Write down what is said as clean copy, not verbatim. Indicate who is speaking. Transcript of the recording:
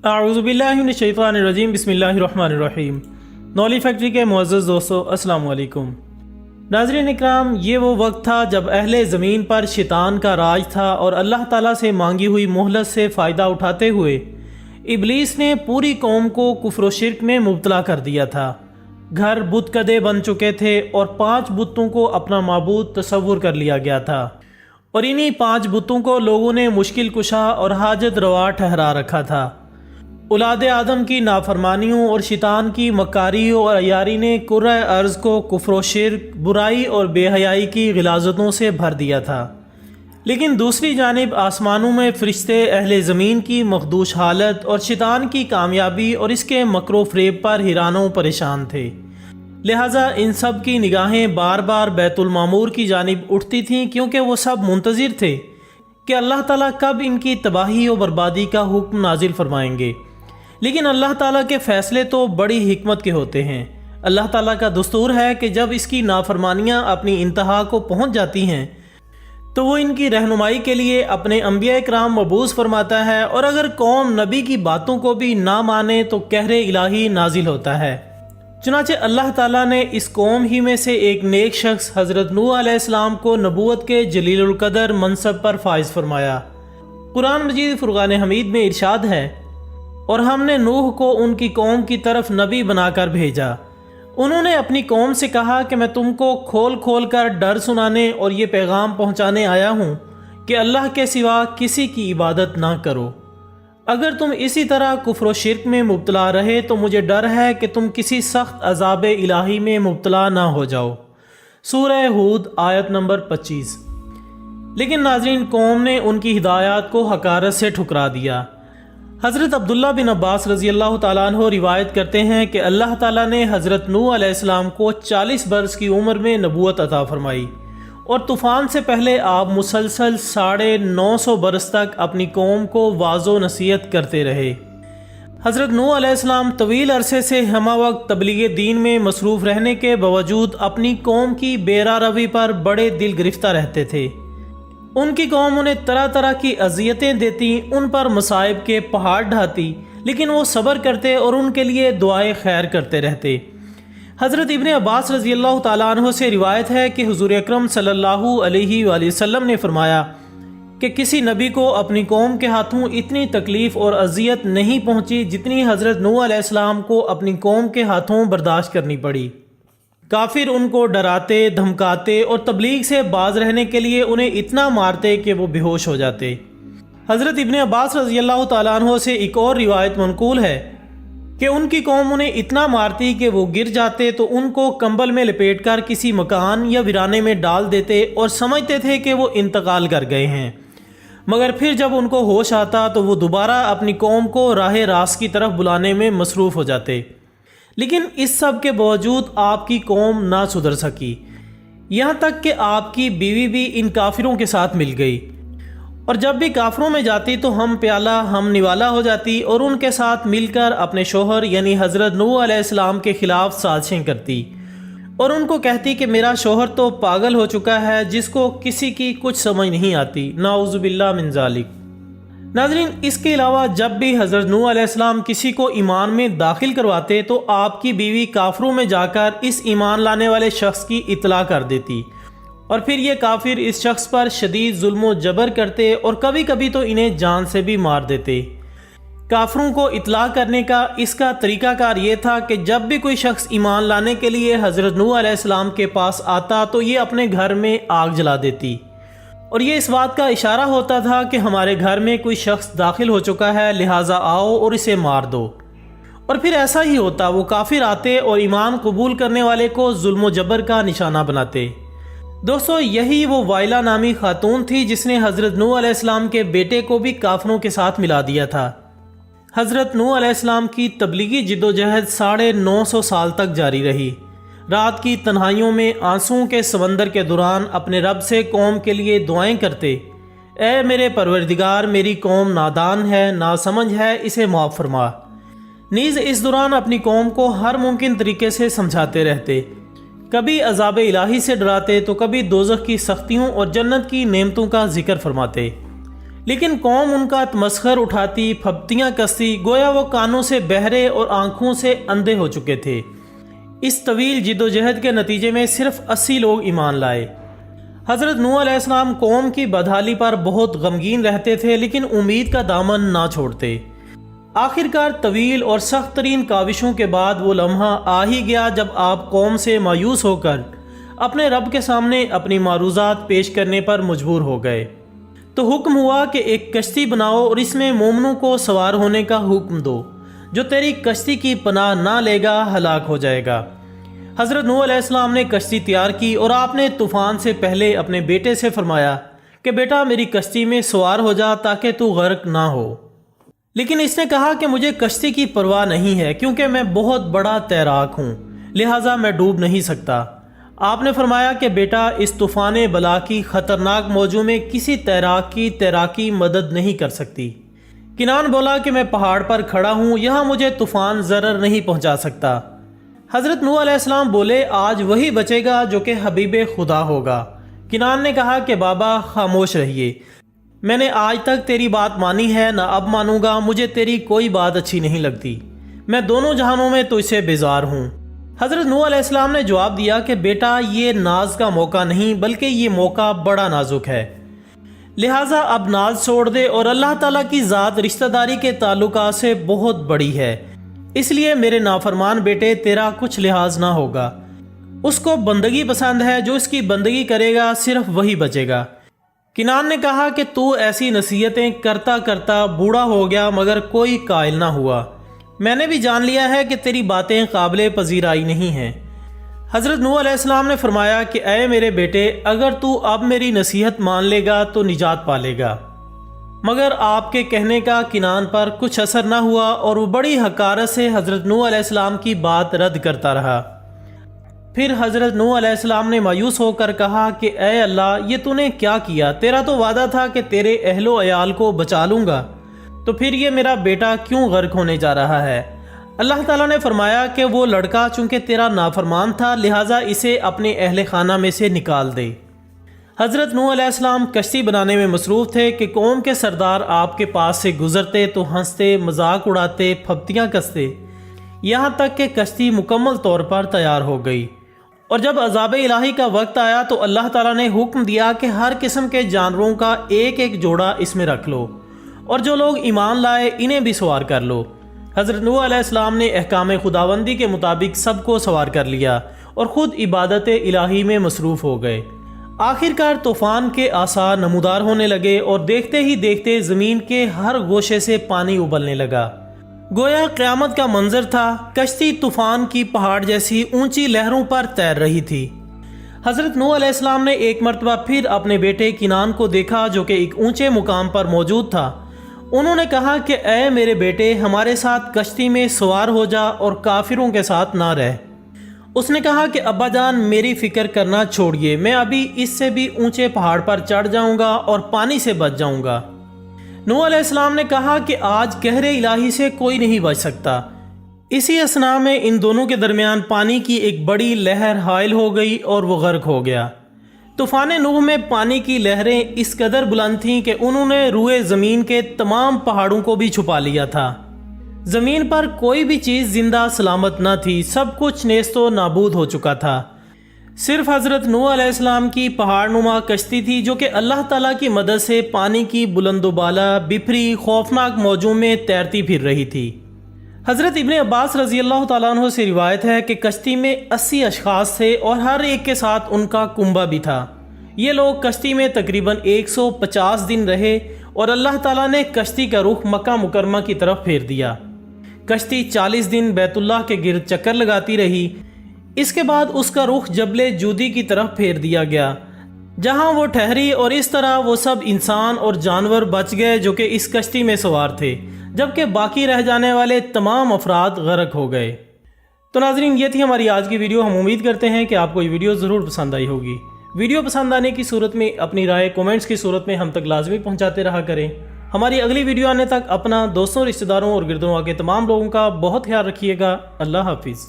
Speaker 1: اعوذ باللہ من الشیطان الرجیم، بسم اللہ الرحمن الرحیم۔ نولی فیکٹری کے معزز دوستو، السلام علیکم۔ ناظرین اکرام، یہ وہ وقت تھا جب اہل زمین پر شیطان کا راج تھا اور اللہ تعالیٰ سے مانگی ہوئی مہلت سے فائدہ اٹھاتے ہوئے ابلیس نے پوری قوم کو کفر و شرک میں مبتلا کر دیا تھا۔ گھر بت کدے بن چکے تھے اور 5 بتوں کو اپنا معبود تصور کر لیا گیا تھا، اور انہی 5 بتوں کو لوگوں نے مشکل کشا اور حاجت روا ٹھہرا رکھا تھا۔ اولاد آدم کی نافرمانیوں اور شیطان کی مکاریوں اور عیاری نے کرۂ ارض کو کفر و شرک، برائی اور بے حیائی کی غلاظتوں سے بھر دیا تھا۔ لیکن دوسری جانب آسمانوں میں فرشتے اہل زمین کی مخدوش حالت اور شیطان کی کامیابی اور اس کے مکر و فریب پر حیران و پریشان تھے، لہٰذا ان سب کی نگاہیں بار بار بیت المعمور کی جانب اٹھتی تھیں، کیونکہ وہ سب منتظر تھے کہ اللہ تعالیٰ کب ان کی تباہی و بربادی کا حکم نازل فرمائیں گے۔ لیکن اللہ تعالیٰ کے فیصلے تو بڑی حکمت کے ہوتے ہیں۔ اللہ تعالیٰ کا دستور ہے کہ جب اس کی نافرمانیاں اپنی انتہا کو پہنچ جاتی ہیں تو وہ ان کی رہنمائی کے لیے اپنے انبیاء کرام مبعوث فرماتا ہے، اور اگر قوم نبی کی باتوں کو بھی نہ مانے تو قہر الہی نازل ہوتا ہے۔ چنانچہ اللہ تعالیٰ نے اس قوم ہی میں سے ایک نیک شخص حضرت نوح علیہ السلام کو نبوت کے جلیل القدر منصب پر فائز فرمایا۔ قرآن مجید فرقان حمید میں ارشاد ہے، اور ہم نے نوح کو ان کی قوم کی طرف نبی بنا کر بھیجا۔ انہوں نے اپنی قوم سے کہا کہ میں تم کو کھول کھول کر ڈر سنانے اور یہ پیغام پہنچانے آیا ہوں کہ اللہ کے سوا کسی کی عبادت نہ کرو۔ اگر تم اسی طرح کفر و شرک میں مبتلا رہے تو مجھے ڈر ہے کہ تم کسی سخت عذاب الہی میں مبتلا نہ ہو جاؤ۔ سورہ ہود آیت نمبر 25۔ لیکن ناظرین، قوم نے ان کی ہدایات کو حقارت سے ٹھکرا دیا۔ حضرت عبداللہ بن عباس رضی اللہ تعالیٰ عنہ روایت کرتے ہیں کہ اللہ تعالیٰ نے حضرت نوح علیہ السلام کو 40 برس کی عمر میں نبوت عطا فرمائی، اور طوفان سے پہلے آپ مسلسل 950 برس تک اپنی قوم کو واعظ و نصیحت کرتے رہے۔ حضرت نوح علیہ السلام طویل عرصے سے ہمہ وقت تبلیغ دین میں مصروف رہنے کے باوجود اپنی قوم کی بے راہ روی پر بڑے دل گرفتہ رہتے تھے۔ ان کی قوم انہیں طرح طرح کی اذیتیں دیتی، ان پر مصائب کے پہاڑ ڈھاتی، لیکن وہ صبر کرتے اور ان کے لیے دعائے خیر کرتے رہتے۔ حضرت ابن عباس رضی اللہ تعالیٰ عنہ سے روایت ہے کہ حضور اکرم صلی اللہ علیہ وآلہ وسلم نے فرمایا کہ کسی نبی کو اپنی قوم کے ہاتھوں اتنی تکلیف اور اذیت نہیں پہنچی جتنی حضرت نوح علیہ السلام کو اپنی قوم کے ہاتھوں برداشت کرنی پڑی۔ کافر ان کو ڈراتے، دھمکاتے اور تبلیغ سے باز رہنے کے لیے انہیں اتنا مارتے کہ وہ بے ہوش ہو جاتے۔ حضرت ابن عباس رضی اللہ تعالیٰ عنہ سے ایک اور روایت منقول ہے کہ ان کی قوم انہیں اتنا مارتی کہ وہ گر جاتے تو ان کو کمبل میں لپیٹ کر کسی مکان یا ویرانے میں ڈال دیتے اور سمجھتے تھے کہ وہ انتقال کر گئے ہیں، مگر پھر جب ان کو ہوش آتا تو وہ دوبارہ اپنی قوم کو راہ راست کی طرف بلانے میں مصروف ہو جاتے۔ لیکن اس سب کے باوجود آپ کی قوم نہ سدھر سکی، یہاں تک کہ آپ کی بیوی بھی ان کافروں کے ساتھ مل گئی، اور جب بھی کافروں میں جاتی تو ہم پیالہ ہم نوالا ہو جاتی اور ان کے ساتھ مل کر اپنے شوہر یعنی حضرت نوح علیہ السلام کے خلاف سازشیں کرتی، اور ان کو کہتی کہ میرا شوہر تو پاگل ہو چکا ہے جس کو کسی کی کچھ سمجھ نہیں آتی، نعوذ باللہ من ذالک۔ ناظرین، اس کے علاوہ جب بھی حضرت نوح علیہ السلام کسی کو ایمان میں داخل کرواتے تو آپ کی بیوی کافروں میں جا کر اس ایمان لانے والے شخص کی اطلاع کر دیتی، اور پھر یہ کافر اس شخص پر شدید ظلم و جبر کرتے اور کبھی کبھی تو انہیں جان سے بھی مار دیتے۔ کافروں کو اطلاع کرنے کا اس کا طریقہ کار یہ تھا کہ جب بھی کوئی شخص ایمان لانے کے لیے حضرت نوح علیہ السلام کے پاس آتا تو یہ اپنے گھر میں آگ جلا دیتی، اور یہ اس بات کا اشارہ ہوتا تھا کہ ہمارے گھر میں کوئی شخص داخل ہو چکا ہے، لہٰذا آؤ اور اسے مار دو۔ اور پھر ایسا ہی ہوتا، وہ کافر آتے اور ایمان قبول کرنے والے کو ظلم و جبر کا نشانہ بناتے۔ دوستو، یہی وہ وائلہ نامی خاتون تھی جس نے حضرت نوح علیہ السلام کے بیٹے کو بھی کافروں کے ساتھ ملا دیا تھا۔ حضرت نوح علیہ السلام کی تبلیغی جدوجہد 950 سال تک جاری رہی۔ رات کی تنہائیوں میں آنسوؤں کے سمندر کے دوران اپنے رب سے قوم کے لیے دعائیں کرتے، اے میرے پروردگار، میری قوم نادان ہے، ناسمجھ ہے، اسے معاف فرما۔ نیز اس دوران اپنی قوم کو ہر ممکن طریقے سے سمجھاتے رہتے، کبھی عذاب الہی سے ڈراتے تو کبھی دوزخ کی سختیوں اور جنت کی نعمتوں کا ذکر فرماتے۔ لیکن قوم ان کا تمسخر اٹھاتی، پھپتیاں کستی، گویا وہ کانوں سے بہرے اور آنکھوں سے اندھے ہو چکے تھے۔ اس طویل جد و جہد کے نتیجے میں صرف 80 لوگ ایمان لائے۔ حضرت نوح علیہ السلام قوم کی بدحالی پر بہت غمگین رہتے تھے، لیکن امید کا دامن نہ چھوڑتے۔ آخر کار طویل اور سخت ترین کاوشوں کے بعد وہ لمحہ آ ہی گیا جب آپ قوم سے مایوس ہو کر اپنے رب کے سامنے اپنی معروضات پیش کرنے پر مجبور ہو گئے۔ تو حکم ہوا کہ ایک کشتی بناؤ اور اس میں مومنوں کو سوار ہونے کا حکم دو، جو تیری کشتی کی پناہ نہ لے گا ہلاک ہو جائے گا۔ حضرت نوح علیہ السلام نے کشتی تیار کی اور آپ نے طوفان سے پہلے اپنے بیٹے سے فرمایا کہ بیٹا میری کشتی میں سوار ہو جا تاکہ تو غرق نہ ہو۔ لیکن اس نے کہا کہ مجھے کشتی کی پرواہ نہیں ہے، کیونکہ میں بہت بڑا تیراک ہوں، لہٰذا میں ڈوب نہیں سکتا۔ آپ نے فرمایا کہ بیٹا اس طوفان بلا کی خطرناک موجوں میں کسی تیراک کی تیراکی مدد نہیں کر سکتی۔ کنعان بولا کہ میں پہاڑ پر کھڑا ہوں، یہاں مجھے طوفان ضرر نہیں پہنچا سکتا۔ حضرت نوح علیہ السلام بولے آج وہی بچے گا جو کہ حبیب خدا ہوگا۔ کنعان نے کہا کہ بابا خاموش رہیے، میں نے آج تک تیری بات مانی ہے، نہ اب مانوں گا، مجھے تیری کوئی بات اچھی نہیں لگتی، میں دونوں جہانوں میں تجھ سے بیزار ہوں۔ حضرت نوح علیہ السلام نے جواب دیا کہ بیٹا یہ ناز کا موقع نہیں بلکہ یہ موقع بڑا نازک ہے، لہٰذا اب ناز چھوڑ دے، اور اللہ تعالیٰ کی ذات رشتہ داری کے تعلقات سے بہت بڑی ہے، اس لیے میرے نافرمان بیٹے تیرا کچھ لحاظ نہ ہوگا۔ اس کو بندگی پسند ہے، جو اس کی بندگی کرے گا صرف وہی بچے گا۔ کنعان نے کہا کہ تو ایسی نصیحتیں کرتا کرتا بوڑھا ہو گیا مگر کوئی قائل نہ ہوا، میں نے بھی جان لیا ہے کہ تیری باتیں قابل پذیرائی نہیں ہیں۔ حضرت نوح علیہ السلام نے فرمایا کہ اے میرے بیٹے اگر تو اب میری نصیحت مان لے گا تو نجات پا لے گا۔ مگر آپ کے کہنے کا کنعان پر کچھ اثر نہ ہوا اور وہ بڑی حقارت سے حضرت نوح علیہ السلام کی بات رد کرتا رہا۔ پھر حضرت نوح علیہ السلام نے مایوس ہو کر کہا کہ اے اللہ یہ تو نے کیا کیا، تیرا تو وعدہ تھا کہ تیرے اہل و عیال کو بچا لوں گا، تو پھر یہ میرا بیٹا کیوں غرق ہونے جا رہا ہے؟ اللہ تعالیٰ نے فرمایا کہ وہ لڑکا چونکہ تیرا نافرمان تھا لہٰذا اسے اپنے اہل خانہ میں سے نکال دے۔ حضرت نوح علیہ السلام کشتی بنانے میں مصروف تھے کہ قوم کے سردار آپ کے پاس سے گزرتے تو ہنستے، مذاق اڑاتے، پھپتیاں کستے، یہاں تک کہ کشتی مکمل طور پر تیار ہو گئی۔ اور جب عذاب الہی کا وقت آیا تو اللہ تعالیٰ نے حکم دیا کہ ہر قسم کے جانوروں کا ایک ایک جوڑا اس میں رکھ لو، اور جو لوگ ایمان لائے انہیں بھی سوار کر لو۔ حضرت نوح علیہ السلام نے احکام خداوندی کے مطابق سب کو سوار کر لیا اور خود عبادت الہی میں مصروف ہو گئے۔ آخر کار طوفان کے آثار نمودار ہونے لگے اور دیکھتے ہی دیکھتے زمین کے ہر گوشے سے پانی ابلنے لگا، گویا قیامت کا منظر تھا۔ کشتی طوفان کی پہاڑ جیسی اونچی لہروں پر تیر رہی تھی۔ حضرت نوح علیہ السلام نے ایک مرتبہ پھر اپنے بیٹے کنعان کو دیکھا جو کہ ایک اونچے مقام پر موجود تھا۔ انہوں نے کہا کہ اے میرے بیٹے ہمارے ساتھ کشتی میں سوار ہو جا اور کافروں کے ساتھ نہ رہ۔ اس نے کہا کہ ابا جان میری فکر کرنا چھوڑیے، میں ابھی اس سے بھی اونچے پہاڑ پر چڑھ جاؤں گا اور پانی سے بچ جاؤں گا۔ نوح علیہ السلام نے کہا کہ آج قہر الہی سے کوئی نہیں بچ سکتا۔ اسی اثناء میں ان دونوں کے درمیان پانی کی ایک بڑی لہر حائل ہو گئی اور وہ غرق ہو گیا۔ طوفان نوح میں پانی کی لہریں اس قدر بلند تھیں کہ انہوں نے روئے زمین کے تمام پہاڑوں کو بھی چھپا لیا تھا۔ زمین پر کوئی بھی چیز زندہ سلامت نہ تھی، سب کچھ نیست و نابود ہو چکا تھا۔ صرف حضرت نوح علیہ السلام کی پہاڑ نما کشتی تھی جو کہ اللہ تعالیٰ کی مدد سے پانی کی بلند و بالا بپھری خوفناک موجوں میں تیرتی پھر رہی تھی۔ حضرت ابن عباس رضی اللہ تعالیٰ عنہ سے روایت ہے کہ کشتی میں 80 اشخاص تھے اور ہر ایک کے ساتھ ان کا کنبہ بھی تھا۔ یہ لوگ کشتی میں تقریباً 150 دن رہے اور اللہ تعالیٰ نے کشتی کا رخ مکہ مکرمہ کی طرف پھیر دیا۔ کشتی 40 دن بیت اللہ کے گرد چکر لگاتی رہی، اس کے بعد اس کا رخ جبل جودی کی طرف پھیر دیا گیا جہاں وہ ٹھہری، اور اس طرح وہ سب انسان اور جانور بچ گئے جو کہ اس کشتی میں سوار تھے، جبکہ باقی رہ جانے والے تمام افراد غرق ہو گئے۔ تو ناظرین یہ تھی ہماری آج کی ویڈیو۔ ہم امید کرتے ہیں کہ آپ کو یہ ویڈیو ضرور پسند آئی ہوگی۔ ویڈیو پسند آنے کی صورت میں اپنی رائے کومنٹس کی صورت میں ہم تک لازمی پہنچاتے رہا کریں۔ ہماری اگلی ویڈیو آنے تک اپنا، دوستوں، رشتہ داروں اور گردنواں کے تمام لوگوں کا بہت خیال رکھیے گا۔ اللہ حافظ۔